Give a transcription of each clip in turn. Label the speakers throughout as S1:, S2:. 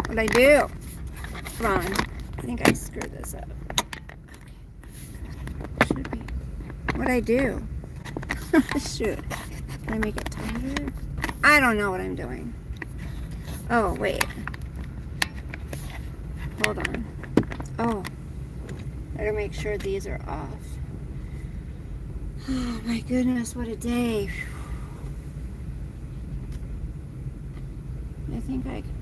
S1: What'd I do? Come on. I think I screwed this up. Okay. Should be. What'd I do? Shoot. Did I make it tighter? I don't know what I'm doing. Oh, wait. Hold on. Oh. Better make sure these are off. Oh my goodness, what a day. I think I got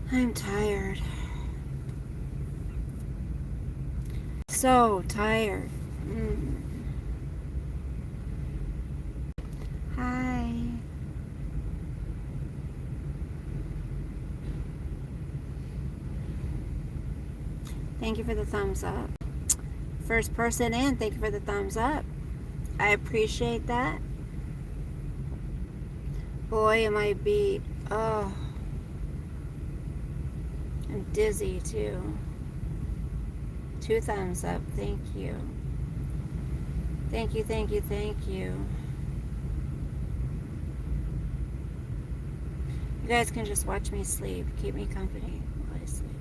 S1: I'm tired. So tired. Hi. Thank you for the thumbs up. First person in, thank you for the thumbs up. I appreciate that. Boy, am I beat. Oh. I'm dizzy too. 2 thumbs up. Thank you. Thank you, thank you, thank you. You guys can just watch me sleep. Keep me company while I sleep.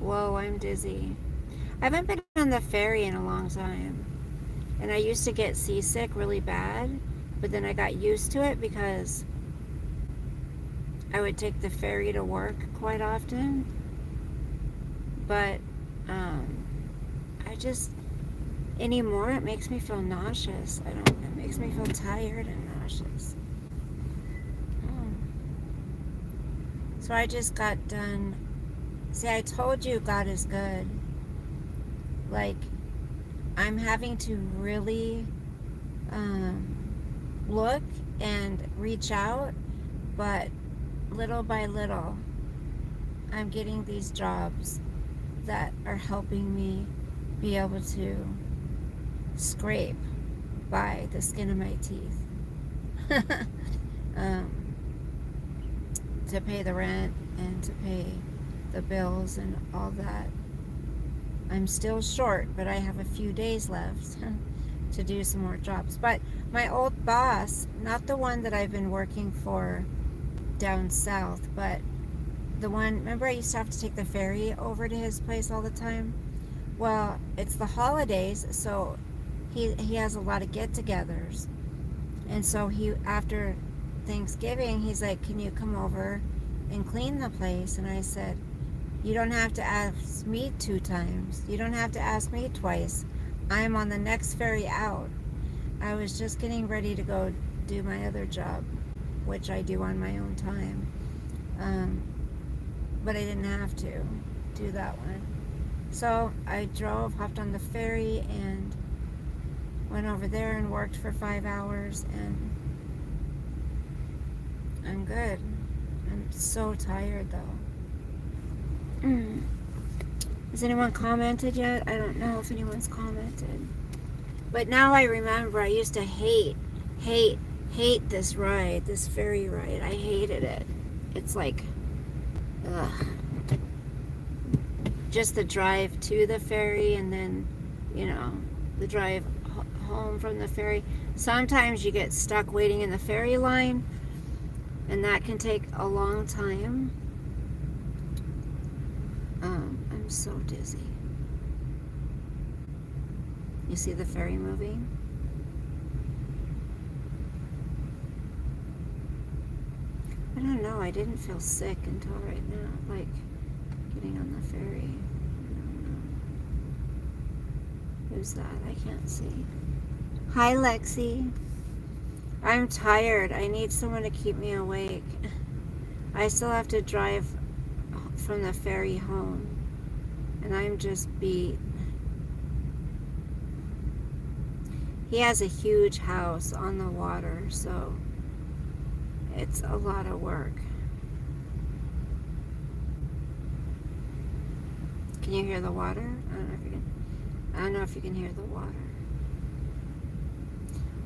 S1: Whoa, I'm dizzy. I haven't been on the ferry in a long time. And I used to get seasick really bad, but then I got used to it because I would take the ferry to work quite often. But I just, anymore, it makes me feel nauseous. It makes me feel tired and nauseous. So I just got done. See, I told you God is good. Like, I'm having to really look and reach out, but little by little, I'm getting these jobs that are helping me be able to scrape by the skin of my teeth to pay the rent and to pay the bills and all that. I'm still short, but I have a few days left to do some more jobs. But my old boss, not the one that I've been working for down south, but the one, remember I used to have to take the ferry over to his place all the time? Well, it's the holidays, so he has a lot of get-togethers. And so after Thanksgiving, he's like, can you come over and clean the place? And I said, you don't have to ask me 2 times. You don't have to ask me twice. I'm on the next ferry out. I was just getting ready to go do my other job, which I do on my own time. But I didn't have to do that one. So I drove, hopped on the ferry, and went over there and worked for 5 hours, and I'm good. I'm so tired though. Has anyone commented yet? I don't know if anyone's commented. But now I remember I used to hate this ride, this ferry ride. I hated it. It's like, ugh. Just the drive to the ferry, and then, you know, the drive home from the ferry. Sometimes you get stuck waiting in the ferry line, and that can take a long time. I'm so dizzy. You see the ferry moving? I don't know. I didn't feel sick until right now, like getting on the ferry. I don't know. Who's that? I can't see. Hi, Lexi. I'm tired. I need someone to keep me awake. I still have to drive from the ferry home, and I'm just beat. He has a huge house on the water, so it's a lot of work. Can you hear the water? I don't know if you can hear the water.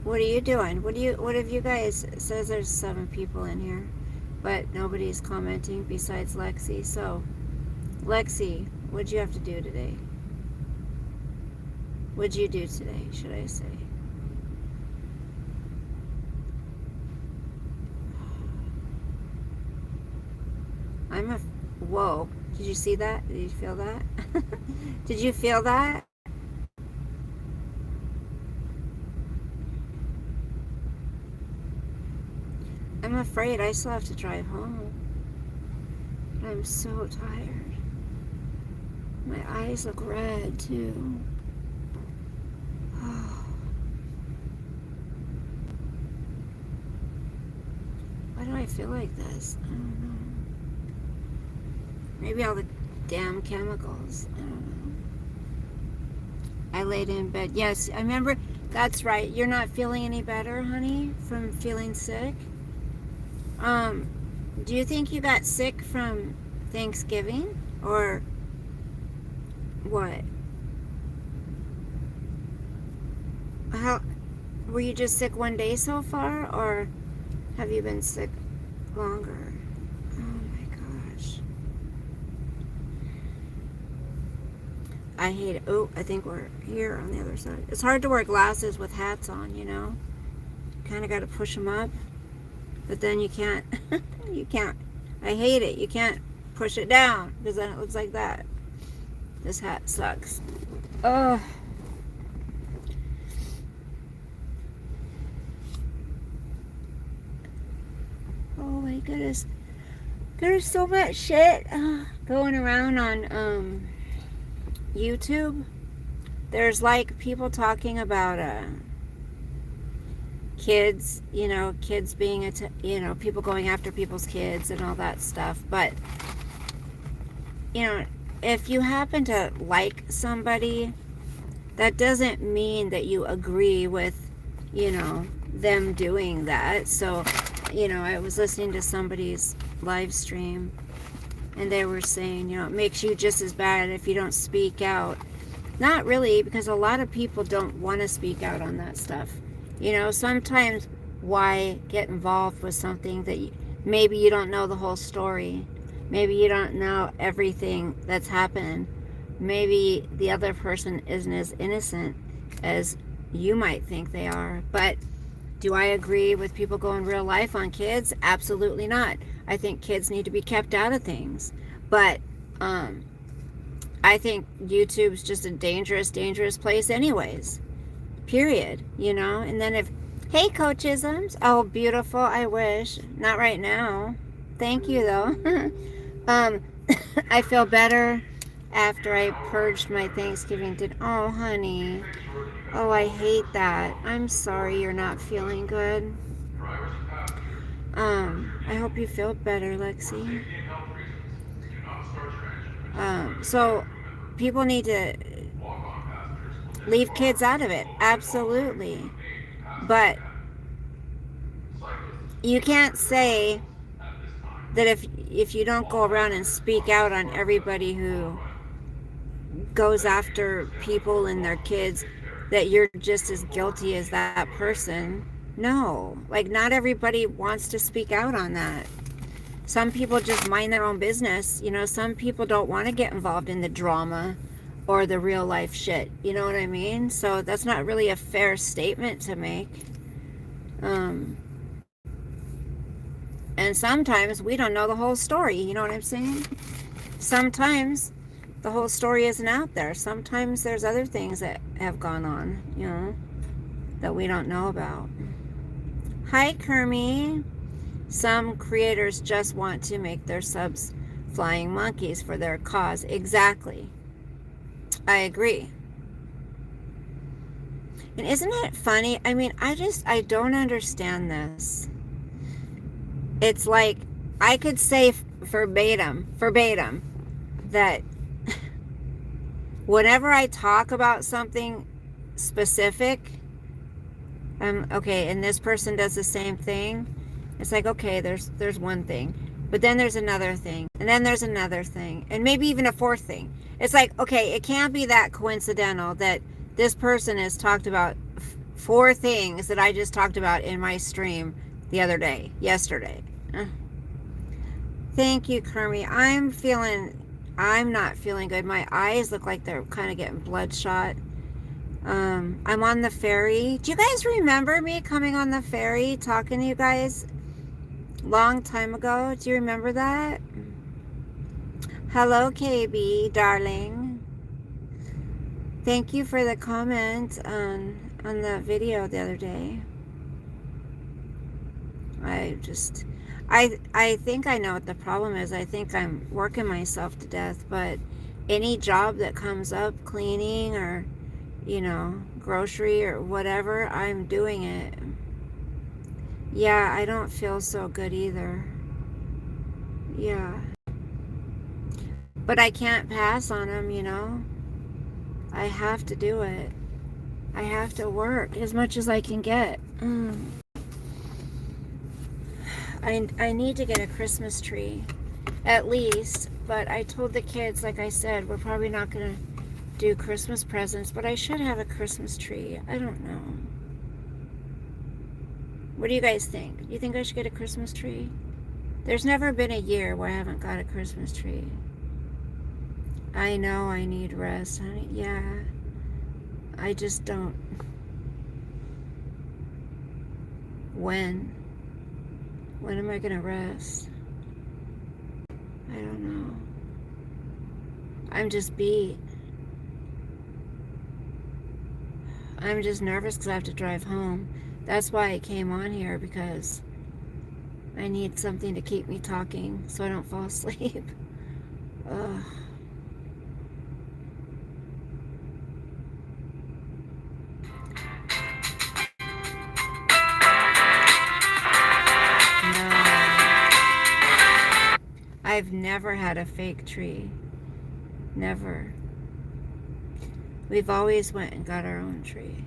S1: What are you doing? What have you guys, it says there's 7 people in here, but nobody's commenting besides Lexi. So, Lexi, what'd you have to do today? What'd you do today, should I say? Whoa. Did you see that? Did you feel that? Did you feel that? I'm afraid I still have to drive home. I'm so tired. My eyes look red too. Oh. Why do I feel like this? I don't know. Maybe all the damn chemicals. I don't know. I laid in bed. Yes, I remember. That's right. You're not feeling any better, honey, from feeling sick? Do you think you got sick from Thanksgiving? Or what? How were you just sick one day so far, or have you been sick longer? Oh my gosh. I hate it. Oh, I think we're here on the other side. It's hard to wear glasses with hats on, you know? Kind of got to push them up. But then you can't. You can't. I hate it. You can't push it down because then it looks like that. This hat sucks. Oh. Oh my goodness. There's so much shit going around on YouTube. There's like people talking about kids, kids being, people going after people's kids and all that stuff. But, if you happen to like somebody, that doesn't mean that you agree with, them doing that. So, I was listening to somebody's live stream and they were saying, it makes you just as bad if you don't speak out. Not really, because a lot of people don't want to speak out on that stuff. Sometimes why get involved with something that maybe you don't know the whole story. Maybe you don't know everything that's happened. Maybe the other person isn't as innocent as you might think they are. But do I agree with people going real life on kids? Absolutely not. I think kids need to be kept out of things. But I think YouTube's just a dangerous, dangerous place anyways. Period. And then hey, Coachisms. Oh, beautiful. I wish. Not right now. Thank you, though. I feel better after I purged my Thanksgiving dinner. Oh, honey. Oh, I hate that. I'm sorry you're not feeling good. I hope you feel better, Lexi. So people need to leave kids out of it. Absolutely. But you can't say that if you don't go around and speak out on everybody who goes after people and their kids, that you're just as guilty as that person. No, not everybody wants to speak out on that. Some people just mind their own business. Some people don't want to get involved in the drama or the real life shit. You know what I mean? So that's not really a fair statement to make. And sometimes we don't know the whole story. You know what I'm saying? Sometimes the whole story isn't out there. Sometimes there's other things that have gone on, that we don't know about. Hi, Kermie. Some creators just want to make their subs flying monkeys for their cause. Exactly. I agree. And isn't it funny? I mean, I don't understand this. It's like I could say verbatim, that whenever I talk about something specific, okay, and this person does the same thing, it's like, okay, there's one thing, but then there's another thing, and then there's another thing, and maybe even a fourth thing. It's like, okay, it can't be that coincidental that this person has talked about 4 things that I just talked about in my stream yesterday. Thank you, Kermie. I'm not feeling good. My eyes look like they're kind of getting bloodshot. I'm on the ferry. Do you guys remember me coming on the ferry talking to you guys long time ago? Do you remember that? Hello, KB, darling. Thank you for the comment on the video the other day. I think I know what the problem is. I think I'm working myself to death, but any job that comes up, cleaning or, grocery or whatever, I'm doing it. Yeah, I don't feel so good either. Yeah. But I can't pass on them. I have to do it. I have to work as much as I can get. I need to get a Christmas tree, at least. But I told the kids, like I said, we're probably not going to do Christmas presents, but I should have a Christmas tree. I don't know. What do you guys think? You think I should get a Christmas tree? There's never been a year where I haven't got a Christmas tree. I know I need rest, honey. Yeah. I just don't. When? When am I going to rest? I don't know. I'm just beat. I'm just nervous because I have to drive home. That's why I came on here, because I need something to keep me talking so I don't fall asleep. Ugh. No. I've never had a fake tree. Never. We've always went and got our own tree.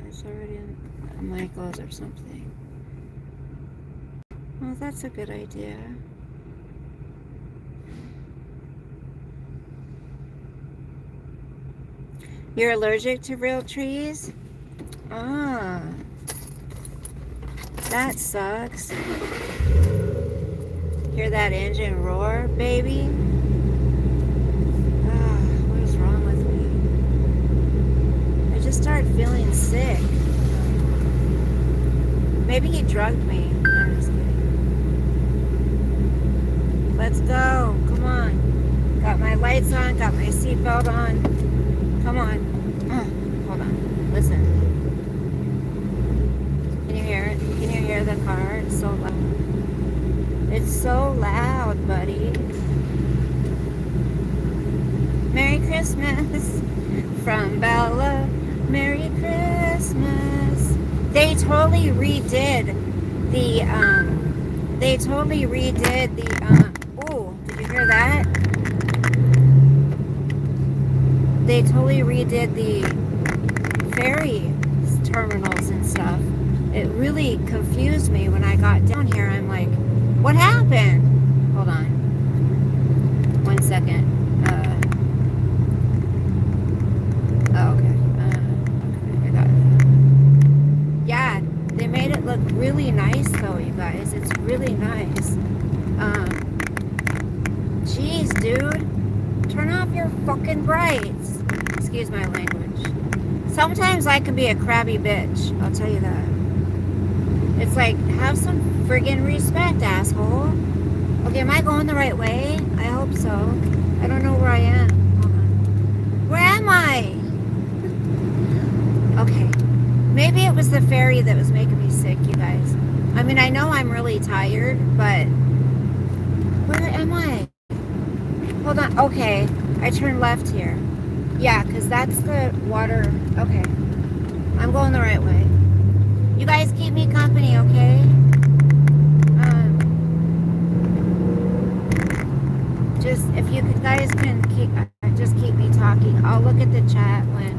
S1: It's already in Michael's or something. Well, that's a good idea. You're allergic to real trees? Ah. That sucks. Hear that engine roar, baby? Ah, what is wrong with me? I just started feeling sick. Maybe he drugged me. No, I'm just kidding. Let's go. Come on. Got my lights on, got my seatbelt on. Come on. Hold on. Listen. Can you hear it? Can you hear the car? It's so loud. It's so loud, buddy. Merry Christmas from Bella. Merry Christmas. They totally redid the, oh, did you hear that? They totally redid the ferry terminals and stuff. It really confused me when I got down here. I'm like, what happened? Hold on. 1 second. Okay. I got it. Yeah, they made it look really nice though, you guys. It's really nice. Jeez, dude. Turn off your fucking brights. Excuse my language. Sometimes I can be a crabby bitch. I'll tell you that. It's like, have some friggin' respect, asshole. Okay, am I going the right way? I hope so. I don't know where I am. Hold on. Where am I? Okay. Maybe it was the ferry that was making me sick, you guys. I mean, I know I'm really tired, but where am I? Hold on. Okay. I turned left here. Yeah, because that's the water. Okay. I'm going the right way. You guys keep me company, okay? Just, if you guys can just keep me talking. I'll look at the chat when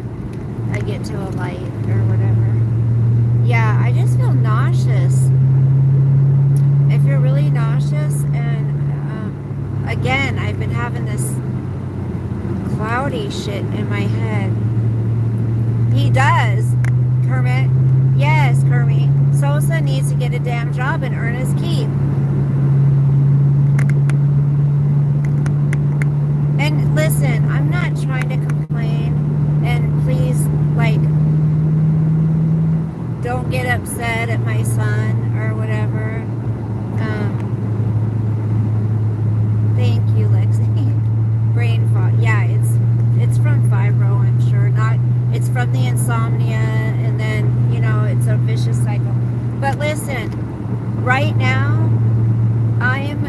S1: I get to a light or whatever. Yeah, I just feel nauseous. If you're really nauseous, and again, I've been having this cloudy shit in my head. He does, Kermit. Yes, Kermit. Sosa needs to get a damn job and earn his keep. And listen, I'm not trying to complain, and please, like, upset at my son or whatever. Thank you, Lexi. Brain fog. Yeah, it's from fibro, I'm sure. Not. It's from the insomnia, and then it's a vicious cycle. But listen, right now, I am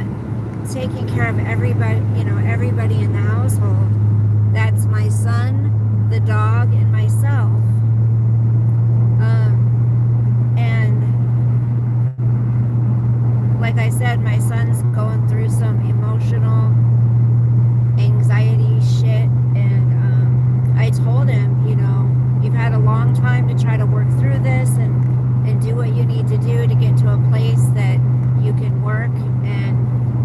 S1: taking care of everybody. Everybody in the household. That's my son, the dog, and myself. And like I said, my son's going through some emotional anxiety shit, and I told him, you've had a long time to try to work through this and do what you need to do to get to a place that you can work and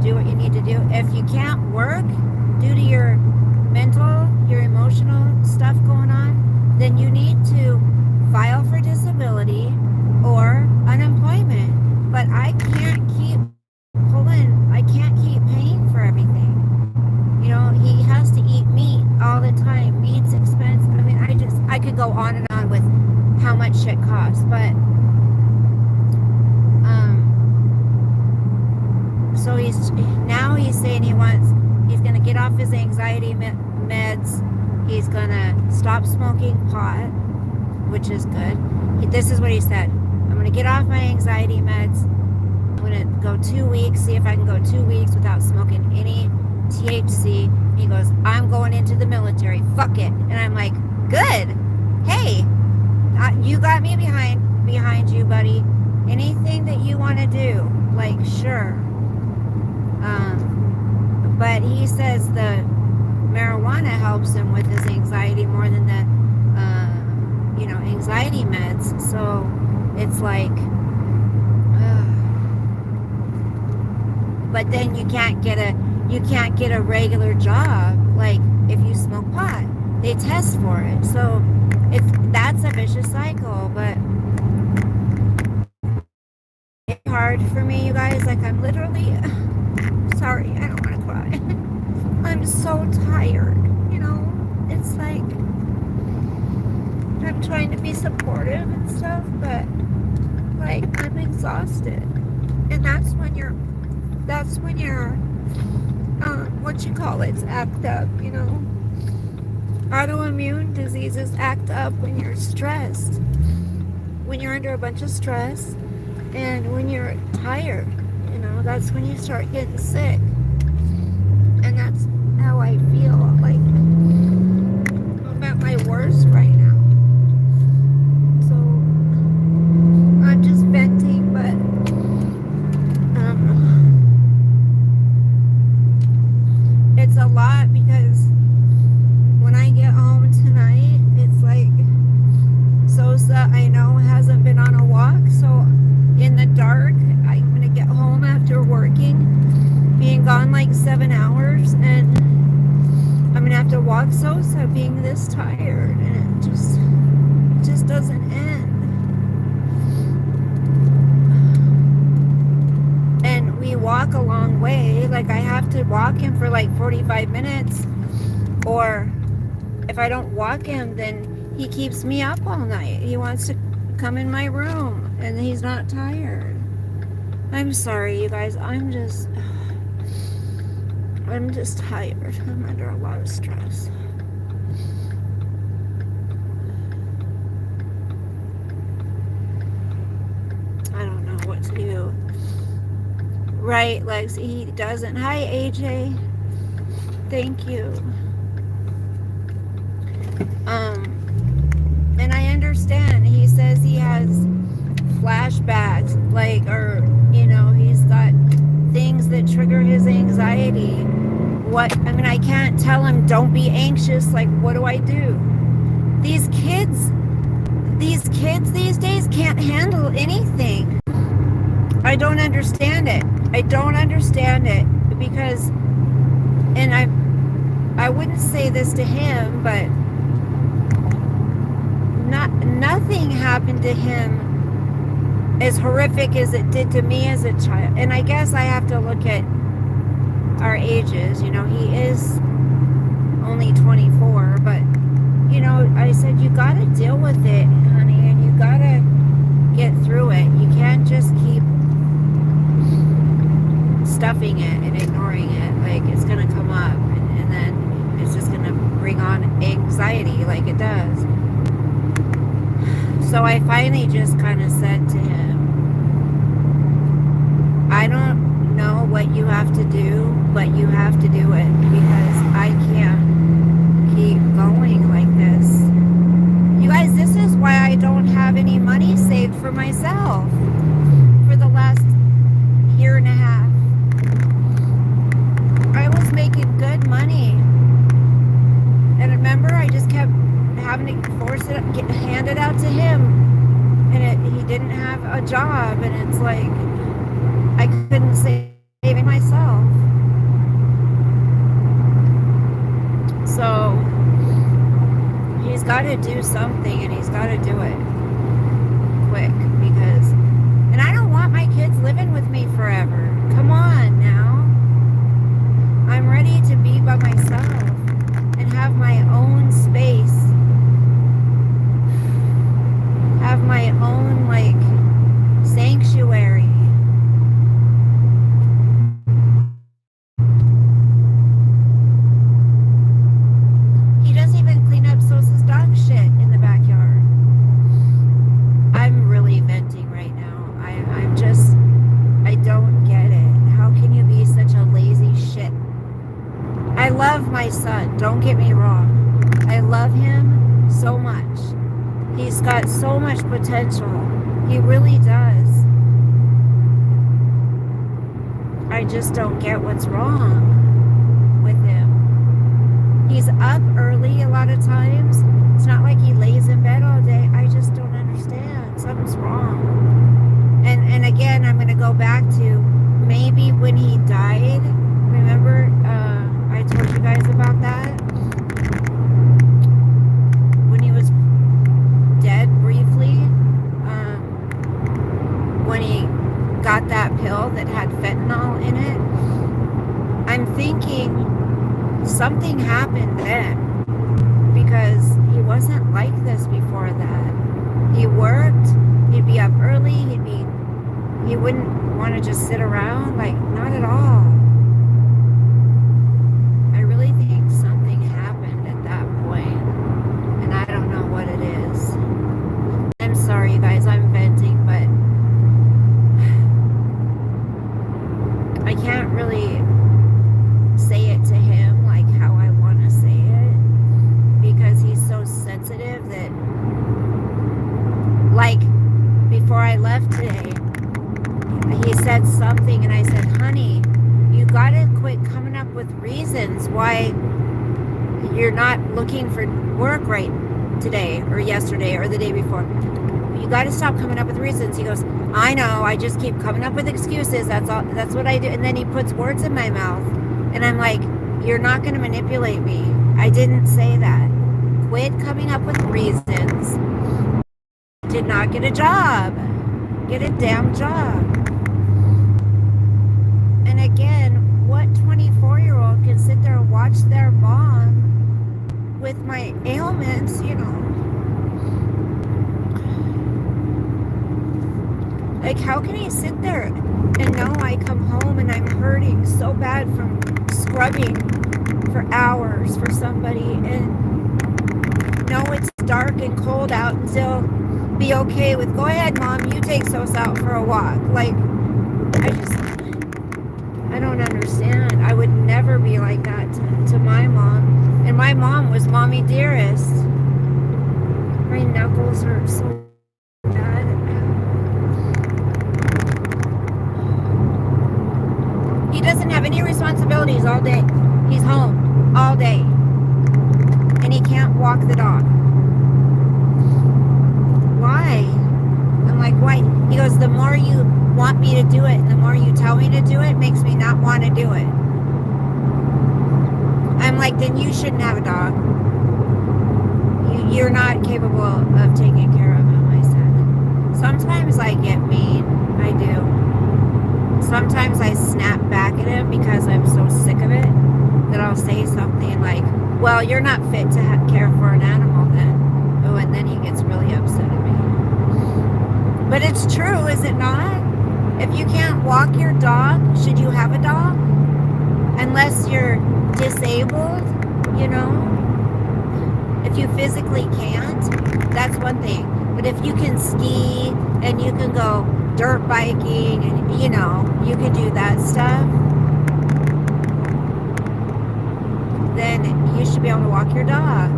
S1: do what you need to do. If you can't work due to your mental, your emotional stuff going on, then you need to file for disability or unemployment. But I can't keep paying for everything. He has to eat meat all the time. Meat's expensive. I mean, I could go on and on with how much shit costs, but so he's saying he's gonna get off his anxiety meds. He's gonna stop smoking pot, which is good. This is what he said: I'm gonna get off my anxiety meds. I'm gonna go 2 weeks, see if I can go 2 weeks without smoking any THC. He goes, I'm going into the military. Fuck it. And I'm like, good. Hey, you got me behind you, buddy. Anything that you want to do, like, sure. But he says the marijuana helps him with his anxiety more than the anxiety meds. So it's like, but then you can't get a regular job. Like if you smoke pot, they test for it. So that's a vicious cycle. But it's hard for me, you guys. Like I'm literally sorry, I don't want to cry. I'm so tired. It's like I'm trying to be supportive and stuff, but like I'm exhausted. And that's when your what you call it's act up, Autoimmune diseases act up when you're stressed, when you're under a bunch of stress, and when you're tired, that's when you start getting sick. And that's how I feel. Like I'm at my worst right now. So I'm just venting, but it's a lot because when I get home tonight, it's like Sosa, I know, hasn't been on a walk, so in the dark, I'm gonna get home after working, being gone like 7 hours, and I'm gonna have to walk Sosa being this tired, and it just doesn't end. And we walk a long way. Like I have to walk him for like 45 minutes, or if I don't walk him, then he keeps me up all night. He wants to come in my room, and he's not tired. I'm sorry, you guys. I'm just tired. I'm under a lot of stress. I don't know what to do. Right, Lex, he doesn't. Hi, AJ. Thank you. And I understand. He says he has flashbacks, like, or, he's got things that trigger his anxiety. I can't tell him, don't be anxious. Like, what do I do? These kids these days can't handle anything. I don't understand it. Because, and I wouldn't say this to him, but nothing happened to him as horrific as it did to me as a child. And I guess I have to look at our ages. He is only 24, but I said, you gotta deal with it, honey, and you gotta get through anxiety like it does. So I finally just kind of said to him, I don't know what you have to do, but you have to do it because I can't keep going like this. You guys, this is why I don't have any money saved for myself for the last year and a half. I was making good money. And remember, I just kept having to hand it out to him. And he didn't have a job. And it's like, I couldn't save it myself. So, he's got to do something, and he's got to do it quick, because, and I don't want my kids living with me forever. Come on now. I'm ready to be by myself and have my own space, have my own, like, sanctuary. He doesn't even clean up Sosa's dog shit in the backyard. I'm really venting right now. I don't get it. How can you be such a lazy shit? I love my son, don't get me wrong. I love him so much. He's got so much potential. He really does. I just don't get what's wrong with him. He's up early a lot of times. It's not like he lays in bed all day. I just don't understand. Something's wrong. And again, I'm going to go back to maybe when he died. Remember, I told you guys about that. When he was dead briefly, when he got that pill that had fentanyl in it, I'm thinking something happened then, because he wasn't like this before that. He worked, he'd be up early, he wouldn't want to just sit around, like, not at all. I really think something happened at that point, and I don't know what it is. I'm sorry, you guys, I'm venting, but I can't really say it to him like how I want to say it, because he's so sensitive that, like, before I left today, he said something, and I said, honey, you gotta quit coming up with reasons why you're not looking for work right today or yesterday or the day before. You gotta stop coming up with reasons. He goes, I know, I just keep coming up with excuses. That's all. That's what I do. And then he puts words in my mouth, and I'm like, you're not gonna manipulate me. I didn't say that. Quit coming up with reasons. Did not get a job. Get a damn job. And again, what 24-year-old can sit there and watch their mom with my ailments, you know? Like, how can he sit there and know I come home and I'm hurting so bad from scrubbing for hours for somebody, and know it's dark and cold out, and still be okay with, go ahead, Mom, you take Sos out for a walk. Like, I don't understand. I would never be like that to my mom. And my mom was Mommy Dearest. My knuckles hurt so bad. He doesn't have any responsibilities all day. He's home all day. And he can't walk the dog. Why? I'm like, why? He goes, the more you want me to do it, and the more you tell me to do it, makes me not want to do it. I'm like, then you shouldn't have a dog. You're not capable of taking care of him, I said. Sometimes I get mean. I do. Sometimes I snap back at him because I'm so sick of it that I'll say something like, well, you're not fit to care for an animal then. Oh, and then he gets really upset at me. But it's true, is it not? If you can't walk your dog, should you have a dog? Unless you're disabled, you know? If you physically can't, that's one thing. But if you can ski and you can go dirt biking and, you can do that stuff, then you should be able to walk your dog.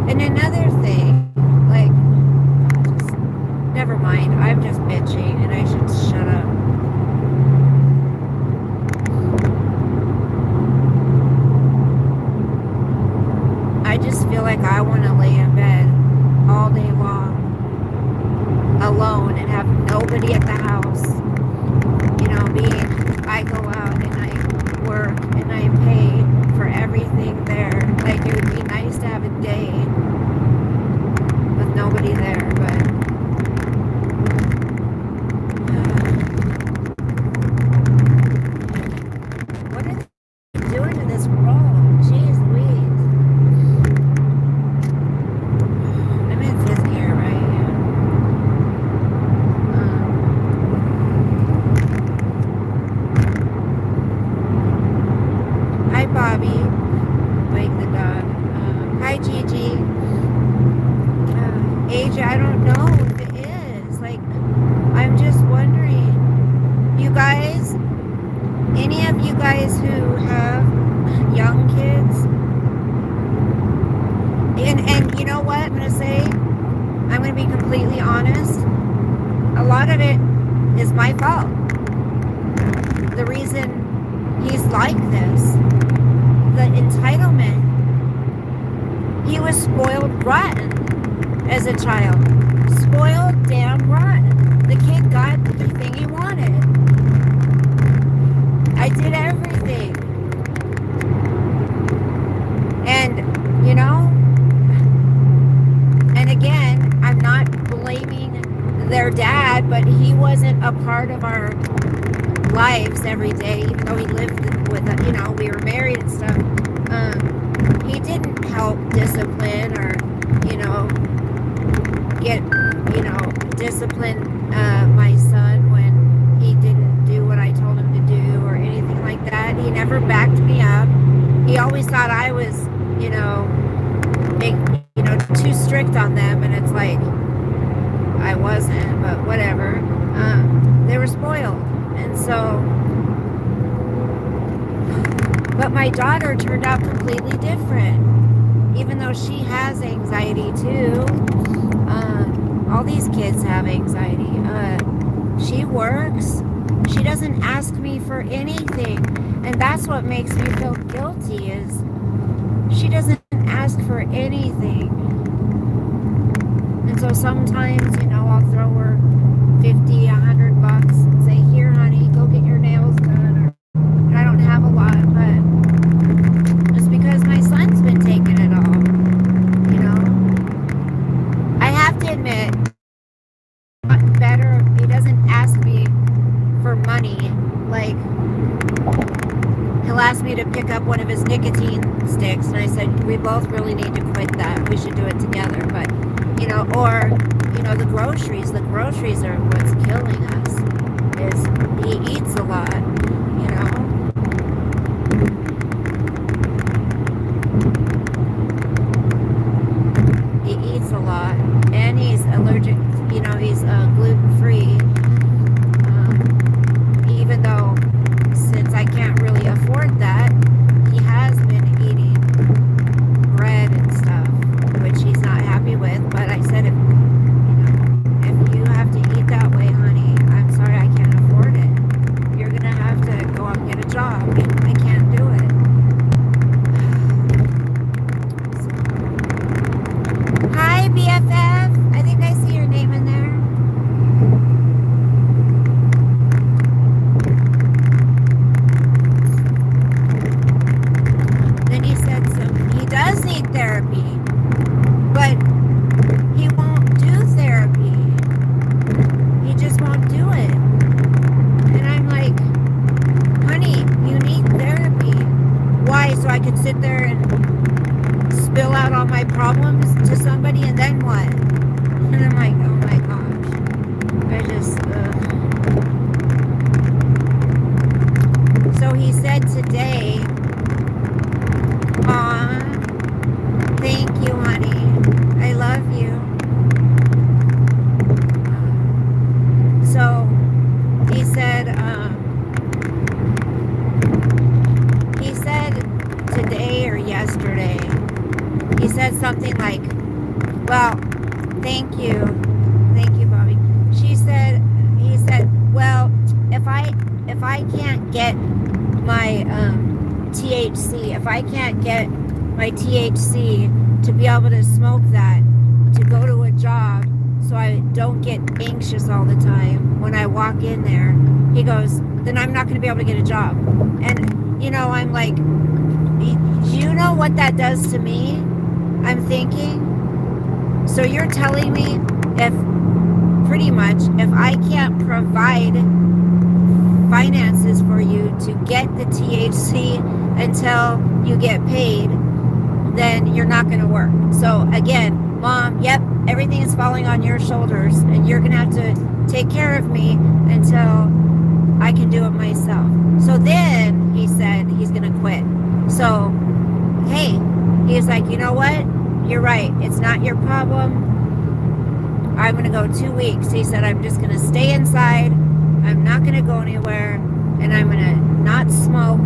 S1: And another thing, like, just, never mind, I'm just bitching and I should shut up. I just feel like I want to lay in bed all day long, alone, and have nobody at the house. I go out and I work and I pay for everything there. Like, it would be nice to have a day with nobody there, but what is it doing to this world? Jeez Louise. I'm in fifth gear, right? Hi, Bobby. Wake the dog. Hi, Gigi. AJ, I don't know if it is. Like, I'm just wondering. You guys, any of you guys who have young kids, and you know what I'm going to say? I'm going to be completely honest. A lot of it is my fault. The reason he's like this, the entitlement. He was spoiled rotten as a child. Spoiled damn rotten. The kid got everything he wanted. I did everything. And, and again, I'm not blaming their dad, but he wasn't a part of our lives every day, even though he lived with, we were married and stuff. He didn't help discipline or, discipline my son when he didn't do what I told him to do or anything like that. He never backed me up. He always thought I was, too strict on them, and it's like, I wasn't, but whatever. They were spoiled. And so, but my daughter turned out completely different, even though she has anxiety too. All these kids have anxiety. She works. She doesn't ask me for anything. And that's what makes me feel guilty, is she doesn't ask for anything. And so sometimes, I'll throw her $50, $100 and say, here, honey, go get your nails done. And I don't have a lot, but it's because my son's been taking it all. I have to admit, better, he doesn't ask me for money. Like, he'll ask me to pick up one of his nicotine sticks, and I said, we both really need to quit that. We should do it together. But, or, the groceries are what's killing us, is he eats a lot, He eats a lot, and he's allergic, he's gluten-free, even though, since I can't really afford that, he has been eating bread and stuff, which he's not happy with. But I said, if you have to eat that way, honey, I'm sorry, I can't afford it. You're gonna have to go out and get a job. I can't do it. Hi, BFF. I think I see your name in there. Then he said he does need therapy, but he won't do therapy. He just won't do it. And I'm like, honey, you need therapy. Why? So I could sit there and spill out all my problems to somebody, and then what? And I'm like, oh my gosh. I just, Thank you, Bobby. She said, he said, well, if I can't get my THC, if I can't get my THC to be able to smoke that, to go to a job, so I don't get anxious all the time when I walk in there, he goes, then I'm not going to be able to get a job. And, you know, I'm like, you know what that does to me? I'm thinking, so you're telling me if, pretty much, if I can't provide finances for you to get the THC until you get paid, then you're not going to work. So again, Mom, yep, everything is falling on your shoulders, and you're going to have to take care of me until I can do it myself. So then he said he's going to quit. So, hey, he's like, you know what? You're right. It's not your problem. I'm going to go 2 weeks. He said, I'm just going to stay inside. I'm not going to go anywhere. And I'm going to not smoke.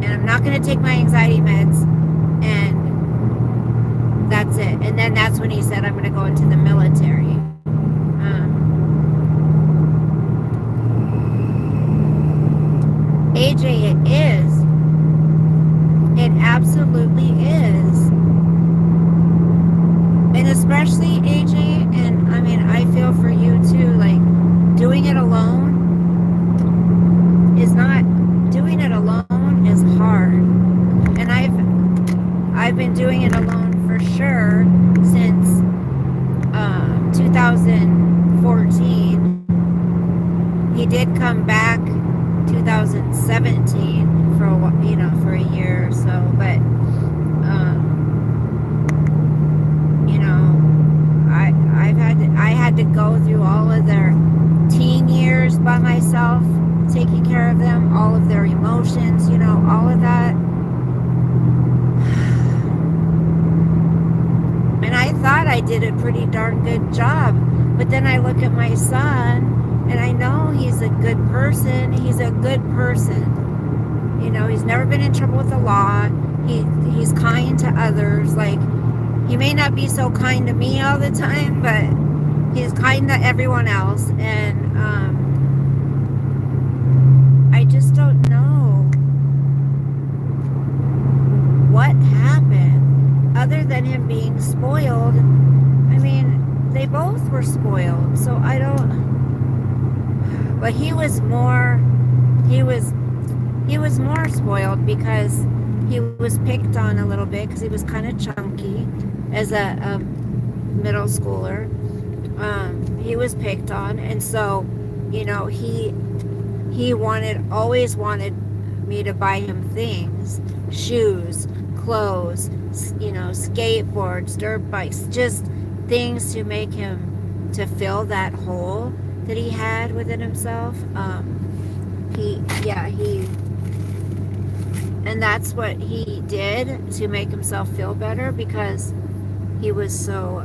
S1: And I'm not going to take my anxiety meds. And that's it. And then that's when he said, I'm going to go into the military. AJ, it is. It absolutely is. And especially AJ, and I mean, I feel for you too, like doing it alone is hard. And I've been doing it alone for sure since 2014. He did come back 2017 for a year or so, but I had to go through all of their teen years by myself, taking care of them, all of their emotions, all of that. And I thought I did a pretty darn good job, but then I look at my son and I know he's a good person. He's never been in trouble with the law. He's kind to others. Like, he may not be so kind to me all the time, but he's kind to everyone else. And I just don't know what happened other than him being spoiled. I mean, they both were spoiled, so I don't. But he was more spoiled because he was picked on a little bit because he was kind of chunky as a middle schooler. He was picked on, and so he always wanted me to buy him things, shoes, clothes, skateboards, dirt bikes, just things to make him, to fill that hole that he had within himself. And that's what he did to make himself feel better, because he was so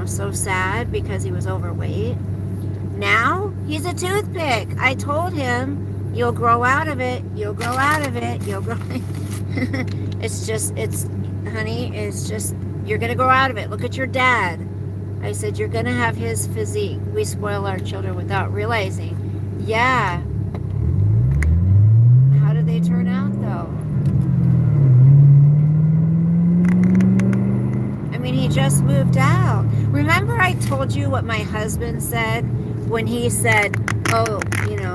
S1: so sad because he was overweight. Now he's a toothpick. I told him, you'll grow out of it, you'll grow. Honey, you're gonna grow out of it. Look at your dad. I said, you're gonna have his physique. We spoil our children without realizing. Yeah. How do they turn out though? I mean, he just moved out. Remember I told you what my husband said when he said, oh,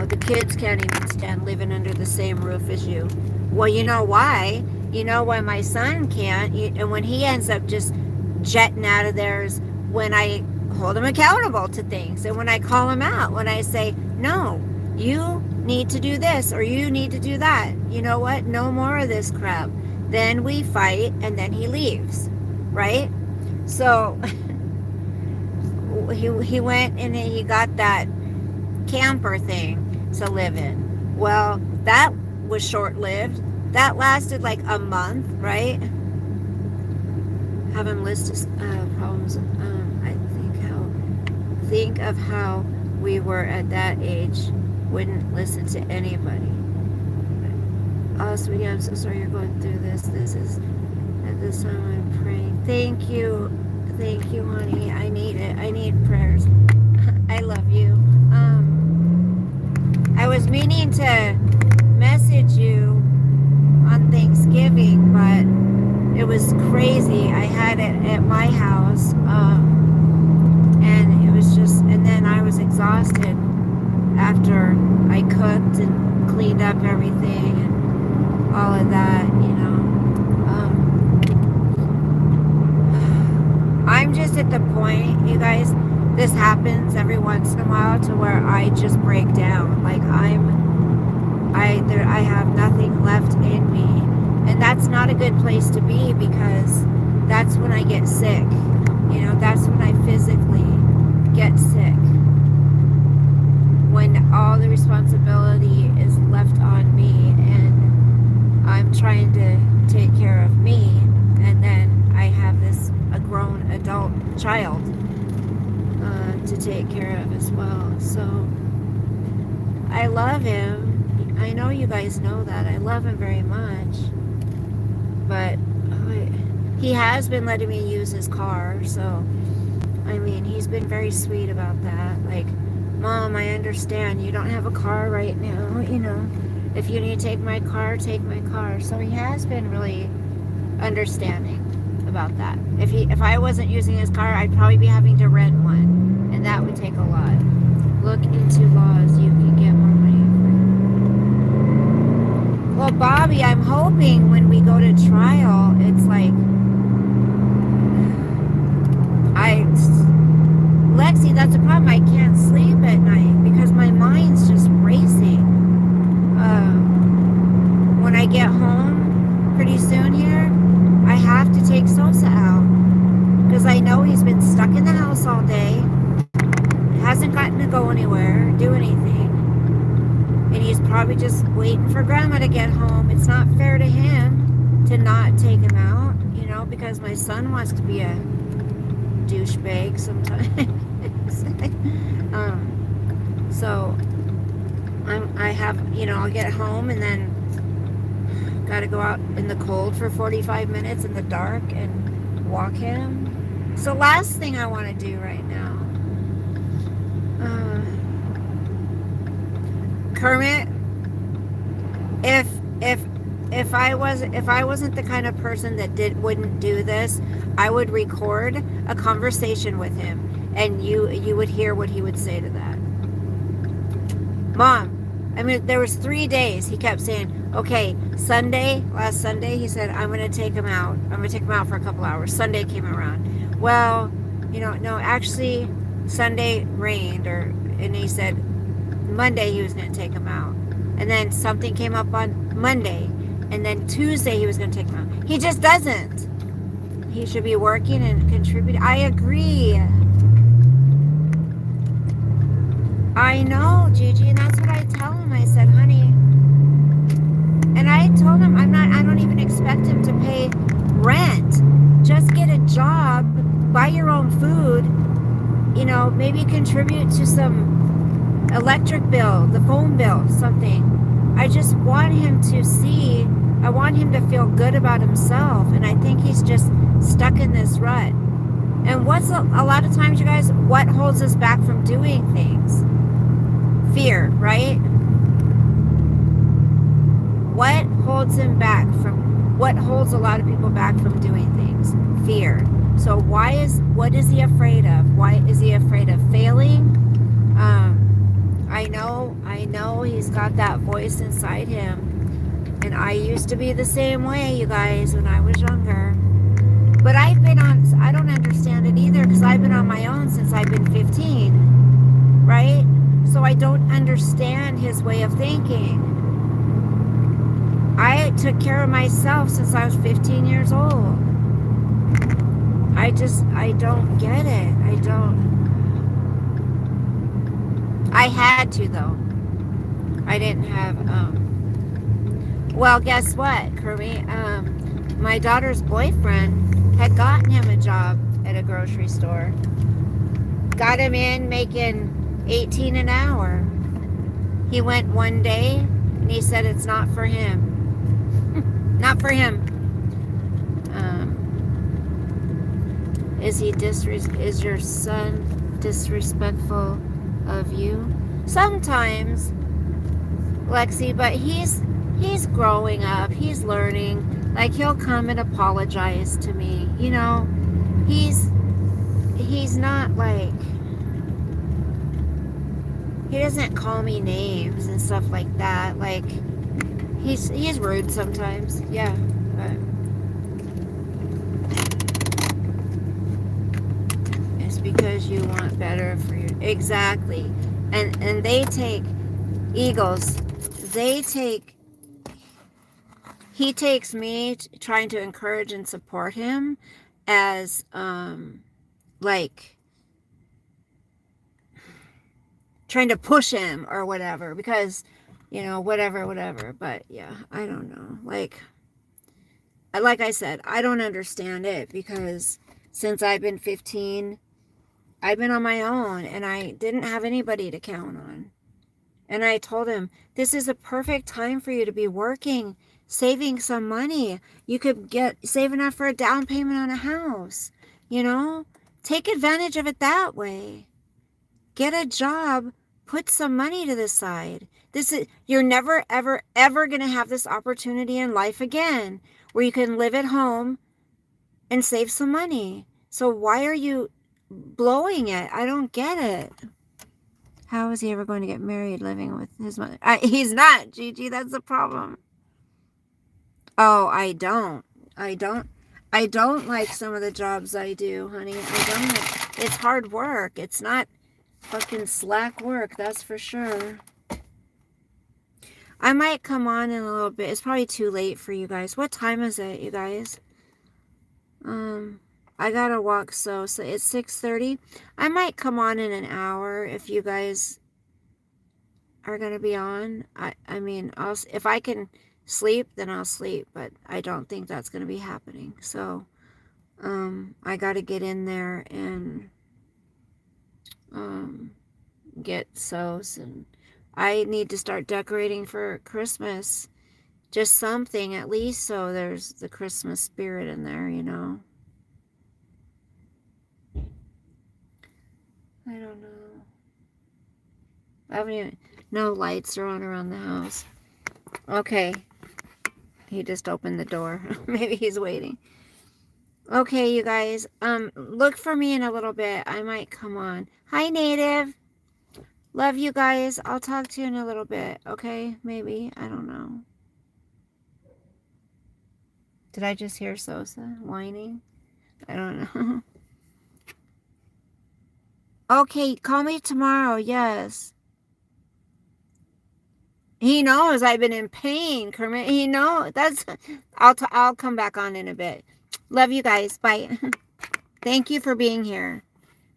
S1: the kids can't even stand living under the same roof as you. Well, you know why? You know why my son can't? And when he ends up just jetting out of there is when I hold him accountable to things. And when I call him out, when I say, no, you need to do this or you need to do that. You know what? No more of this crap. Then we fight and then he leaves. Right? So he went and he got that camper thing to live in. Well, that was short-lived. That lasted like a month, right? Have him list his problems. Think of how we were at that age. Wouldn't listen to anybody. Oh, sweetie, I'm so sorry you're going through this. This is, at this time I'm praying. Thank you. Thank you, honey. I need it. I need prayers. I love you. I was meaning to message you on Thanksgiving, but it was crazy. I had it at my house, and it was just, and then I was exhausted after I cooked and cleaned up everything and all of that, you know. I'm just at the point, you guys, this happens every once in a while to where I just break down. Like I have nothing left in me. And that's not a good place to be, because that's when I get sick. You know, that's when I physically get sick. When all the responsibility is left on me and I'm trying to take care of me, and then I have a grown adult child to take care of as well. So I love him. I know you guys know that. I love him very much. But he has been letting me use his car, so I mean, he's been very sweet about that. Like, Mom, I understand you don't have a car right now, you know. If you need to take my car, take my car. So he has been really understanding about that. If I wasn't using his car, I'd probably be having to rent one, and that would take a lot. Look into laws, you can get more money. Well, Bobby, I'm hoping when we go to trial, it's like, Lexi, that's a problem. I can't sleep at night because my mind's just racing. When I get home pretty soon here, I have to take Sosa out because I know he's been stuck in the house all day, hasn't gotten to go anywhere, do anything. And he's probably just waiting for Grandma to get home. It's not fair to him to not take him out, you know, because my son wants to be a douchebag sometimes. So I have, you know, I'll get home and then got to go out in the cold for 45 minutes in the dark and walk him. So last thing I want to do right now, Kermit, if I wasn't the kind of person that wouldn't do this, I would record a conversation with him, and you would hear what he would say to that. Mom, I mean, there was 3 days he kept saying, okay, last Sunday, he said, I'm going to take him out. I'm going to take him out for a couple hours. Sunday came around. Well, you know, no, actually, Sunday rained, and he said Monday he was going to take him out. And then something came up on Monday, and then Tuesday he was going to take him out. He just doesn't. He should be working and contributing. I agree. I know, Gigi, and that's what I tell him. I said, honey, and I told him I don't even expect him to pay rent. Just get a job, buy your own food, you know, maybe contribute to some electric bill, the phone bill, something. I just want him to see, I want him to feel good about himself, and I think he's just stuck in this rut. And what's a lot of times, you guys, what holds us back from doing things? Fear, right? What holds a lot of people back from doing things? Fear. So what is he afraid of? Why is he afraid of failing? I know he's got that voice inside him. And I used to be the same way, you guys, when I was younger. But I don't understand it either, because I've been on my own since I've been 15, right? So I don't understand his way of thinking. I took care of myself since I was 15 years old. I don't get it. I had to, though. I didn't have, well, guess what, Kirby? My daughter's boyfriend had gotten him a job at a grocery store. Got him in making $18 an hour. He went one day and he said it's not for him. Not for him. Is your son disrespectful of you? Sometimes, Lexi, but he's growing up. He's learning. Like, he'll come and apologize to me. You know, he's not like, he doesn't call me names and stuff like that. Like, he's rude sometimes. Yeah, but it's because you want better for you. Exactly. And they take eagles. They take he takes me trying to encourage and support him as like trying to push him or whatever, because whatever. But yeah, I don't know, like I said, I don't understand it, because since I've been 15, I've been on my own and I didn't have anybody to count on. And I told him, this is a perfect time for you to be working, saving some money. You could save enough for a down payment on a house. Take advantage of it that way. Get a job, put some money to the side. You're never, ever, ever going to have this opportunity in life again where you can live at home and save some money. So why are you blowing it? I don't get it. How is he ever going to get married living with his mother? He's not, Gigi. That's the problem. Oh, I don't. I don't like some of the jobs I do, honey. I don't. It's hard work. It's not fucking slack work, that's for sure. I might come on in a little bit. It's probably too late for you guys. What time is it, you guys? I gotta walk, so it's 6:30. I might come on in an hour if you guys are gonna be on. I mean, if I can sleep, then I'll sleep, but I don't think that's gonna be happening. So I gotta get in there and get sews, and I need to start decorating for Christmas. Just something at least, so there's the Christmas spirit in there, I don't know. I haven't even, no lights are on around the house. Okay. He just opened the door. Maybe he's waiting. Okay, you guys. Look for me in a little bit. I might come on. Hi, Native. Love you guys. I'll talk to you in a little bit. Okay? Maybe. I don't know. Did I just hear Sosa whining? I don't know. Okay, call me tomorrow. Yes. He knows I've been in pain, Kermit. He knows. I'll come back on in a bit. Love you guys. Bye. Thank you for being here.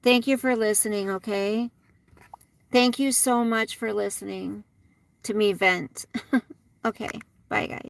S1: Thank you for listening, okay? Thank you so much for listening to me vent. Okay. Bye, guys.